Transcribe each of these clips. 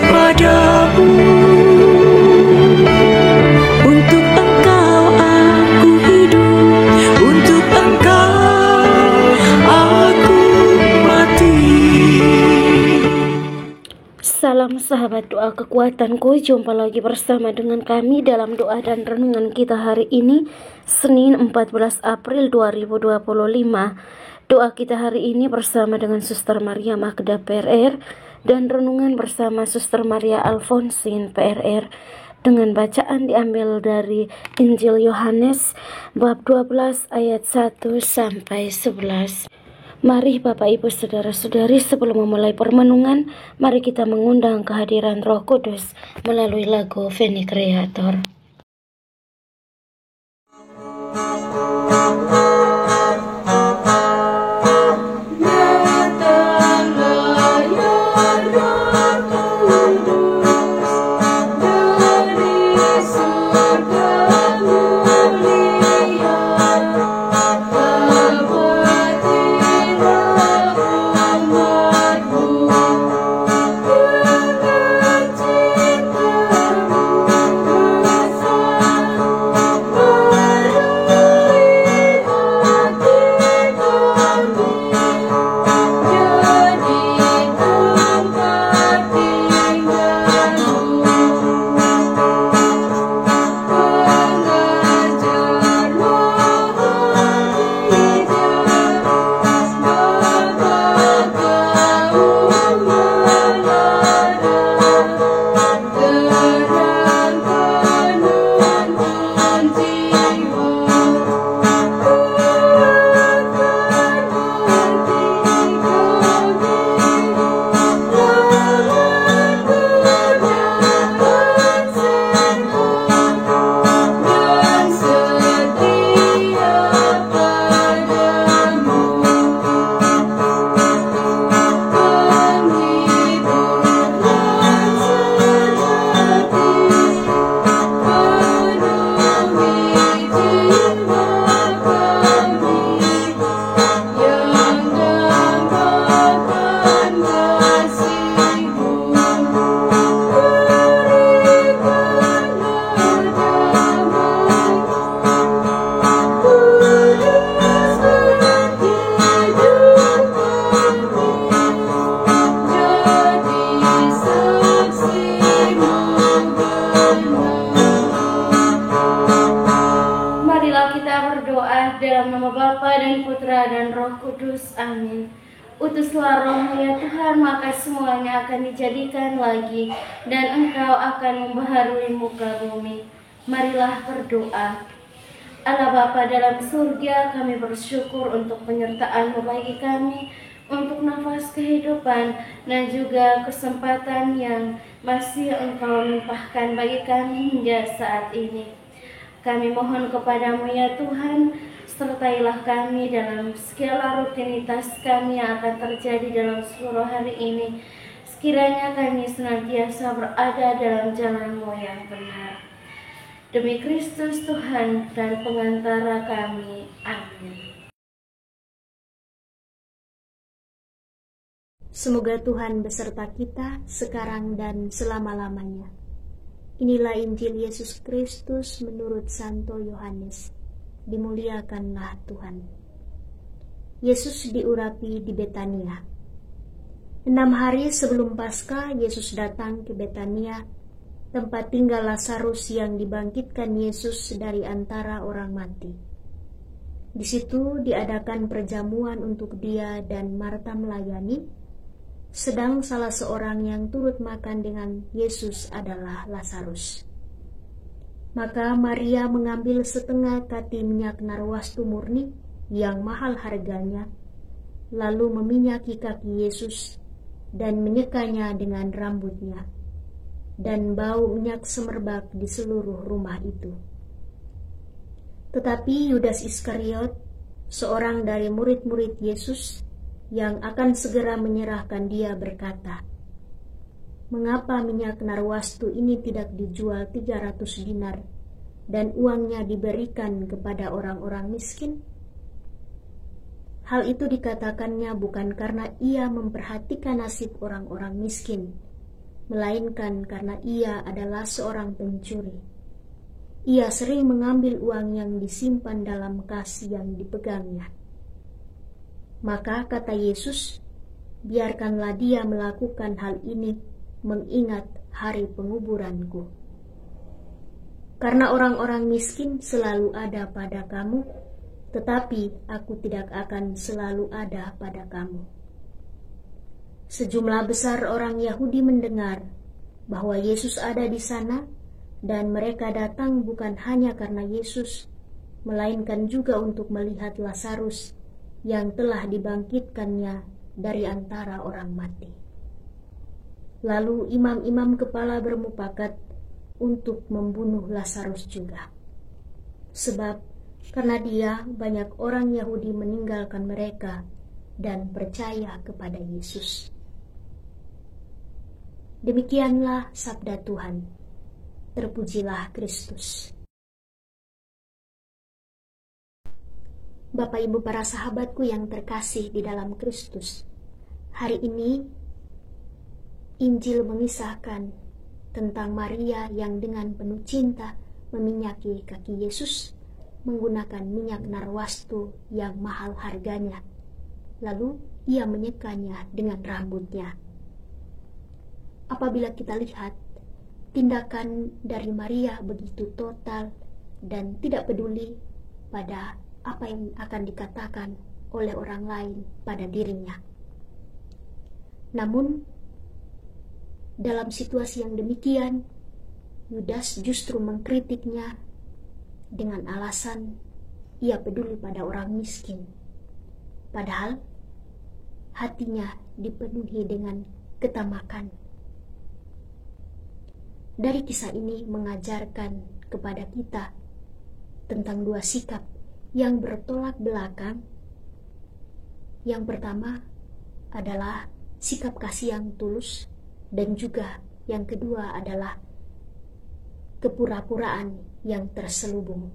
padamu. Untuk Engkau aku hidup, untuk Engkau aku mati. Salam sahabat doa kekuatanku, jumpa lagi bersama dengan kami dalam doa dan renungan kita hari ini, Senin 14 April 2025. Doa kita hari ini bersama dengan Suster Maria Magda PRR dan renungan bersama Suster Maria Alfonsin PRR dengan bacaan diambil dari Injil Yohanes bab 12 ayat 1 sampai 11. Mari Bapak Ibu Saudara-saudari, sebelum memulai permenungan, mari kita mengundang kehadiran Roh Kudus melalui lagu Veni Creator. Dalam nama Bapa dan Putra dan Roh Kudus, amin. Utuslah Roh-Mu ya Tuhan, maka semuanya akan dijadikan lagi, dan Engkau akan membaharui muka bumi. Marilah berdoa. Allah Bapa dalam surga, kami bersyukur untuk penyertaan-Mu bagi kami, untuk nafas kehidupan dan juga kesempatan yang masih Engkau limpahkan bagi kami hingga saat ini. Kami mohon kepadamu ya Tuhan, sertailah kami dalam segala rutinitas kami yang akan terjadi dalam seluruh hari ini. Sekiranya kami senantiasa berada dalam jalan-Mu yang benar. Demi Kristus Tuhan dan pengantara kami. Amin. Semoga Tuhan beserta kita sekarang dan selama-lamanya. Inilah Injil Yesus Kristus menurut Santo Yohanes. Dimuliakanlah Tuhan. Yesus diurapi di Betania. 6 hari sebelum Paskah, Yesus datang ke Betania, tempat tinggal Lazarus yang dibangkitkan Yesus dari antara orang mati. Di situ diadakan perjamuan untuk dia dan Marta melayani, sedang salah seorang yang turut makan dengan Yesus adalah Lazarus. Maka Maria mengambil setengah kati minyak narwastu murni yang mahal harganya, lalu meminyaki kaki Yesus dan menyekanya dengan rambutnya, dan bau minyak semerbak di seluruh rumah itu. Tetapi Yudas Iskariot, seorang dari murid-murid Yesus yang akan segera menyerahkan dia, berkata, "Mengapa minyak narwastu ini tidak dijual 300 dinar dan uangnya diberikan kepada orang-orang miskin?" Hal itu dikatakannya bukan karena ia memperhatikan nasib orang-orang miskin, melainkan karena ia adalah seorang pencuri. Ia sering mengambil uang yang disimpan dalam kas yang dipegangnya. Maka kata Yesus, biarkanlah dia melakukan hal ini mengingat hari penguburanku. Karena orang-orang miskin selalu ada pada kamu, tetapi aku tidak akan selalu ada pada kamu. Sejumlah besar orang Yahudi mendengar bahwa Yesus ada di sana, dan mereka datang bukan hanya karena Yesus, melainkan juga untuk melihat Lazarus yang telah dibangkitkannya dari antara orang mati. Lalu imam-imam kepala bermufakat untuk membunuh Lazarus juga. Sebab karena dia, banyak orang Yahudi meninggalkan mereka dan percaya kepada Yesus. Demikianlah sabda Tuhan. Terpujilah Kristus. Bapak Ibu para sahabatku yang terkasih di dalam Kristus, hari ini Injil mengisahkan tentang Maria yang dengan penuh cinta meminyaki kaki Yesus menggunakan minyak narwastu yang mahal harganya. Lalu ia menyekanya dengan rambutnya. Apabila kita lihat, tindakan dari Maria begitu total dan tidak peduli pada apa yang akan dikatakan oleh orang lain pada dirinya. Namun, dalam situasi yang demikian, Yudas justru mengkritiknya dengan alasan ia peduli pada orang miskin. Padahal hatinya dipenuhi dengan ketamakan. Dari kisah ini mengajarkan kepada kita tentang dua sikap yang bertolak belakang. Yang pertama adalah sikap kasih yang tulus, dan juga yang kedua adalah kepura-puraan yang terselubung.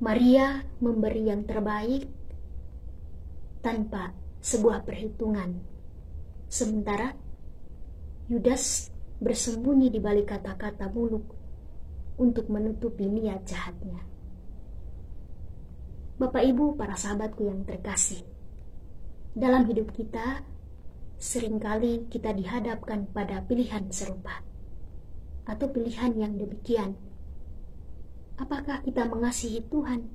Maria memberi yang terbaik tanpa sebuah perhitungan, sementara Yudas bersembunyi di balik kata-kata muluk untuk menutupi niat jahatnya. Bapak Ibu para sahabatku yang terkasih, dalam hidup kita seringkali kita dihadapkan pada pilihan serupa atau pilihan yang demikian. Apakah kita mengasihi Tuhan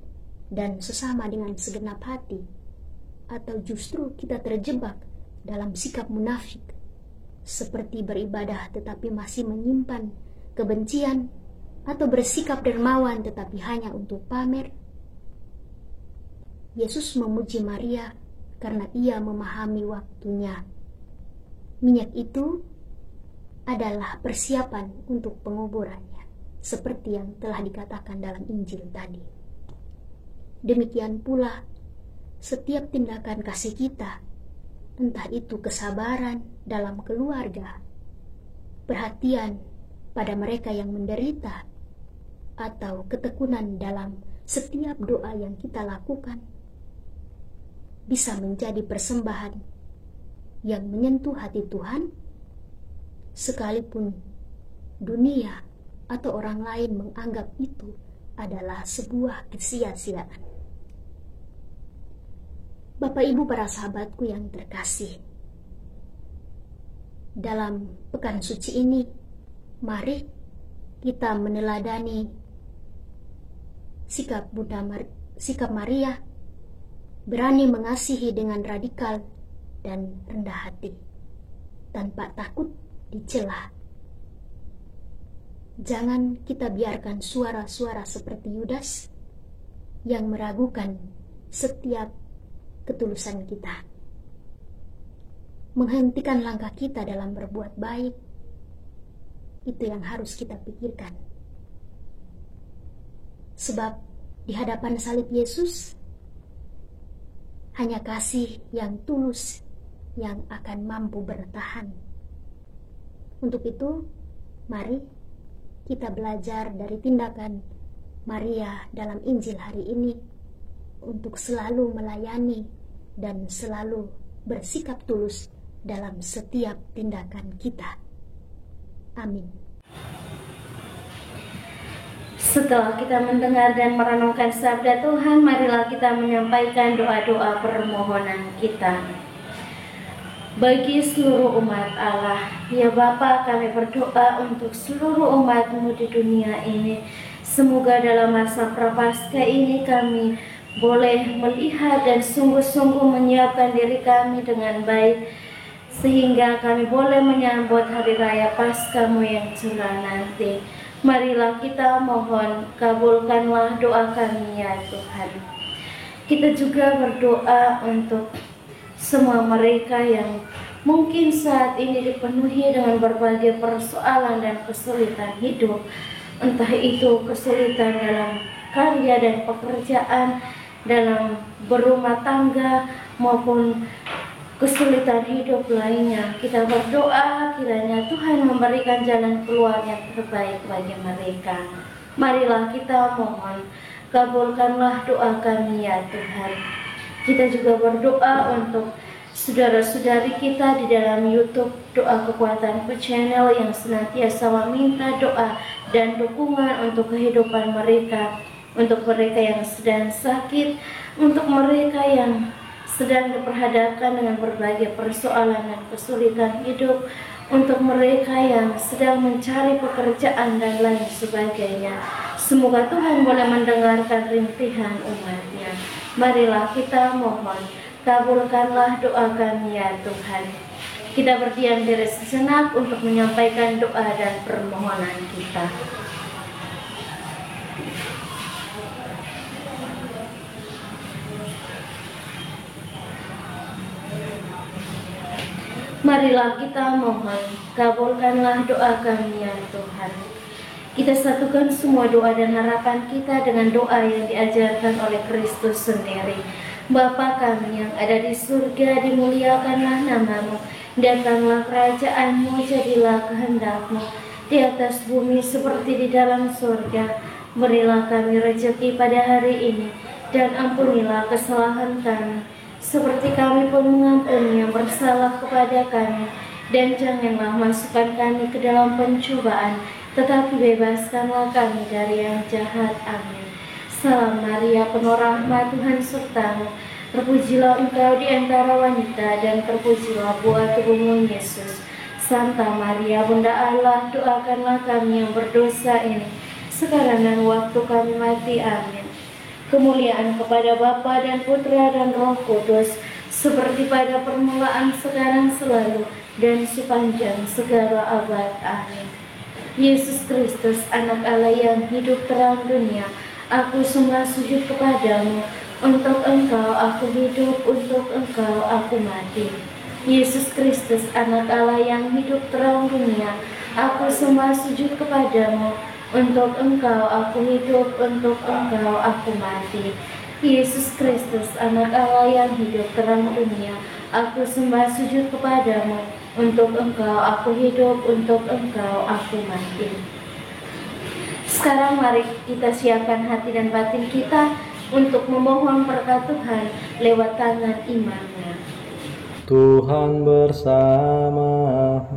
dan sesama dengan segenap hati, atau justru kita terjebak dalam sikap munafik, seperti beribadah tetapi masih menyimpan kebencian, atau bersikap dermawan tetapi hanya untuk pamer? Yesus memuji Maria karena ia memahami waktunya. Minyak itu adalah persiapan untuk penguburannya, seperti yang telah dikatakan dalam Injil tadi. Demikian pula setiap tindakan kasih kita, entah itu kesabaran dalam keluarga, perhatian pada mereka yang menderita, atau ketekunan dalam setiap doa yang kita lakukan, bisa menjadi persembahan yang menyentuh hati Tuhan, sekalipun dunia atau orang lain menganggap itu adalah sebuah kesia-siaan. Bapak Ibu para sahabatku yang terkasih, dalam pekan suci ini, mari kita meneladani sikap Maria, berani mengasihi dengan radikal dan rendah hati, tanpa takut dicela. Jangan kita biarkan suara-suara seperti Yudas yang meragukan setiap ketulusan kita, menghentikan langkah kita dalam berbuat baik. Itu yang harus kita pikirkan. Sebab di hadapan salib Yesus, hanya kasih yang tulus yang akan mampu bertahan. Untuk itu, mari kita belajar dari tindakan Maria dalam Injil hari ini untuk selalu melayani dan selalu bersikap tulus dalam setiap tindakan kita. Amin. Setelah kita mendengar dan merenungkan sabda Tuhan, marilah kita menyampaikan doa-doa permohonan kita. Bagi seluruh umat Allah, ya Bapa, kami berdoa untuk seluruh umat-Mu di dunia ini. Semoga dalam masa Prapaskah ini kami boleh melihat dan sungguh-sungguh menyiapkan diri kami dengan baik, sehingga kami boleh menyambut hari raya Paskah-Mu yang cerah nanti. Marilah kita mohon, kabulkanlah doa kami ya Tuhan. Kita juga berdoa untuk semua mereka yang mungkin saat ini dipenuhi dengan berbagai persoalan dan kesulitan hidup, entah itu kesulitan dalam karya dan pekerjaan, dalam berumah tangga, maupun kesulitan hidup lainnya. Kita berdoa kiranya Tuhan memberikan jalan keluar yang terbaik bagi mereka. Marilah kita mohon, kabulkanlah doa kami ya Tuhan. Kita juga berdoa untuk saudara-saudari kita di dalam YouTube Doa Kekuatanku Channel yang senantiasa meminta doa dan dukungan untuk kehidupan mereka, untuk mereka yang sedang sakit, untuk mereka yang sedang diperhadapkan dengan berbagai persoalan dan kesulitan hidup, untuk mereka yang sedang mencari pekerjaan dan lain sebagainya. Semoga Tuhan boleh mendengarkan rintihan umat-Nya. Marilah kita mohon, kabulkanlah doa kami ya Tuhan. Kita berdiam diri sejenak untuk menyampaikan doa dan permohonan kita. Marilah kita mohon, kabulkanlah doa kami ya Tuhan. Kita satukan semua doa dan harapan kita dengan doa yang diajarkan oleh Kristus sendiri. Bapa kami yang ada di surga, dimuliakanlah nama-Mu. Datanglah kerajaan-Mu, jadilah kehendak-Mu di atas bumi seperti di dalam surga. Berilah kami rezeki pada hari ini, dan ampunilah kesalahan kami, seperti kami pun mengampuni yang bersalah kepada kami. Dan janganlah masukkan kami ke dalam pencobaan, tetapi bebaskanlah kami dari yang jahat. Amin. Salam Maria, penuh rahmat, Tuhan serta-Mu. Terpujilah Engkau di antara wanita, dan terpujilah buah tubuh-Mu, Yesus. Santa Maria, Bunda Allah, doakanlah kami yang berdosa ini, sekarang dan waktu kami mati. Amin. Kemuliaan kepada Bapa dan Putra dan Roh Kudus, seperti pada permulaan, sekarang, selalu, dan sepanjang segala abad. Amin. Yesus Kristus, Anak Allah yang hidup terang dunia, aku sembah sujud kepadamu. Untuk Engkau aku hidup, untuk Engkau aku mati. Yesus Kristus, Anak Allah yang hidup terang dunia, aku sembah sujud kepadamu. Untuk Engkau aku hidup, untuk Engkau aku mati. Yesus Kristus, Anak Allah yang hidup terang dunia, aku sembah sujud kepadamu. Untuk Engkau aku hidup, untuk Engkau aku mati. Sekarang mari kita siapkan hati dan batin kita untuk memohon berkat Tuhan lewat tangan imamnya. Tuhan bersamamu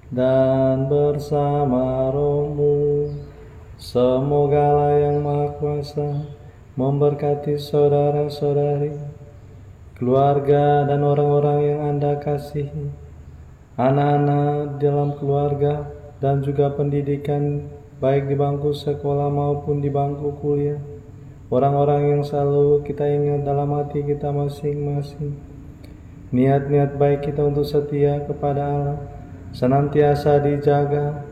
dan bersama rohmu. Semoga Allah yang Maha Kuasa memberkati saudara-saudari, keluarga dan orang-orang yang Anda kasihi, anak-anak dalam keluarga, dan juga pendidikan baik di bangku sekolah maupun di bangku kuliah. Orang-orang yang selalu kita ingat dalam hati kita masing-masing. Niat-niat baik kita untuk setia kepada Allah senantiasa dijaga,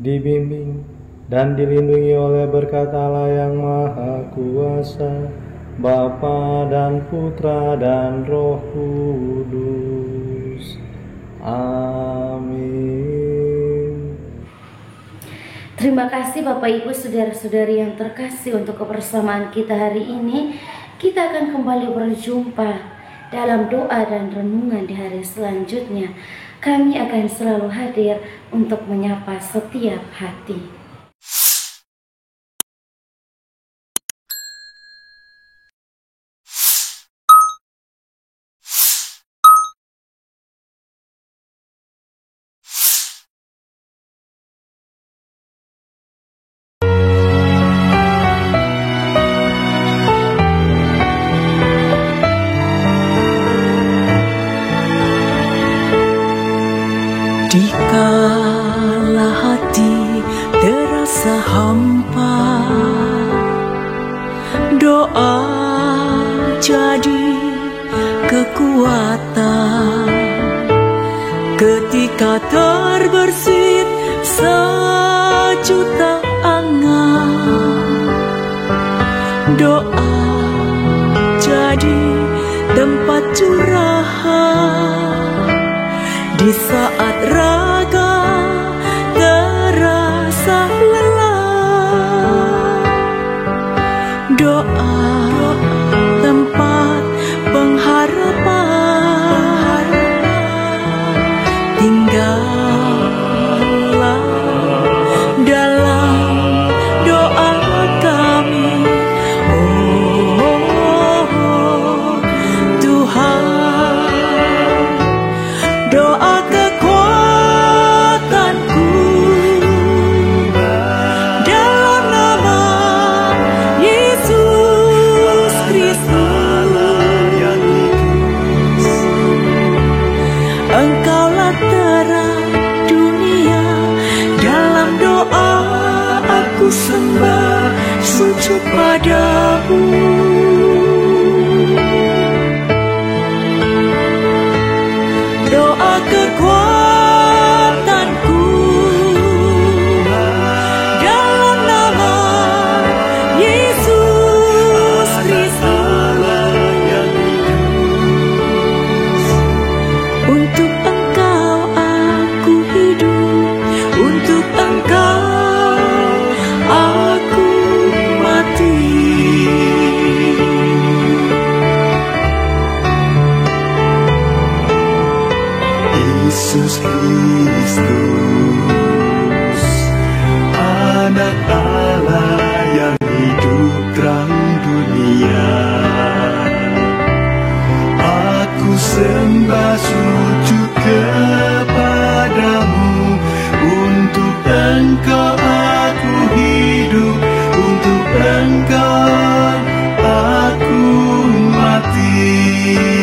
dibimbing, dan dilindungi oleh berkat Allah yang Maha Kuasa, Bapa dan Putra dan Roh Kudus. Amin. Terima kasih Bapak Ibu saudara-saudari yang terkasih untuk kebersamaan kita hari ini. Kita akan kembali berjumpa dalam doa dan renungan di hari selanjutnya. Kami akan selalu hadir untuk menyapa setiap hati. Dikala hati terasa hampa, doa jadi kekuatan. Ketika terbersit sejuta angan, doa jadi tempat curahan. Di saat raga terasa lelah, doa tempat pengharapan. Tinggallah dalam doa kami, oh Tuhan. Doa kekuatanku dalam nama Yesus Kristus. Engkaulah terang dunia, dalam doa aku sembah sujud padamu. Doa kekuatanku dalam nama Yesus Kristus. Untuk Engkau aku hidup, untuk Engkau aku mati. Yesus Kristus, Anak Allah yang hidup terang dunia, aku sembah sujud kepadamu. Untuk Engkau aku hidup, untuk Engkau aku mati.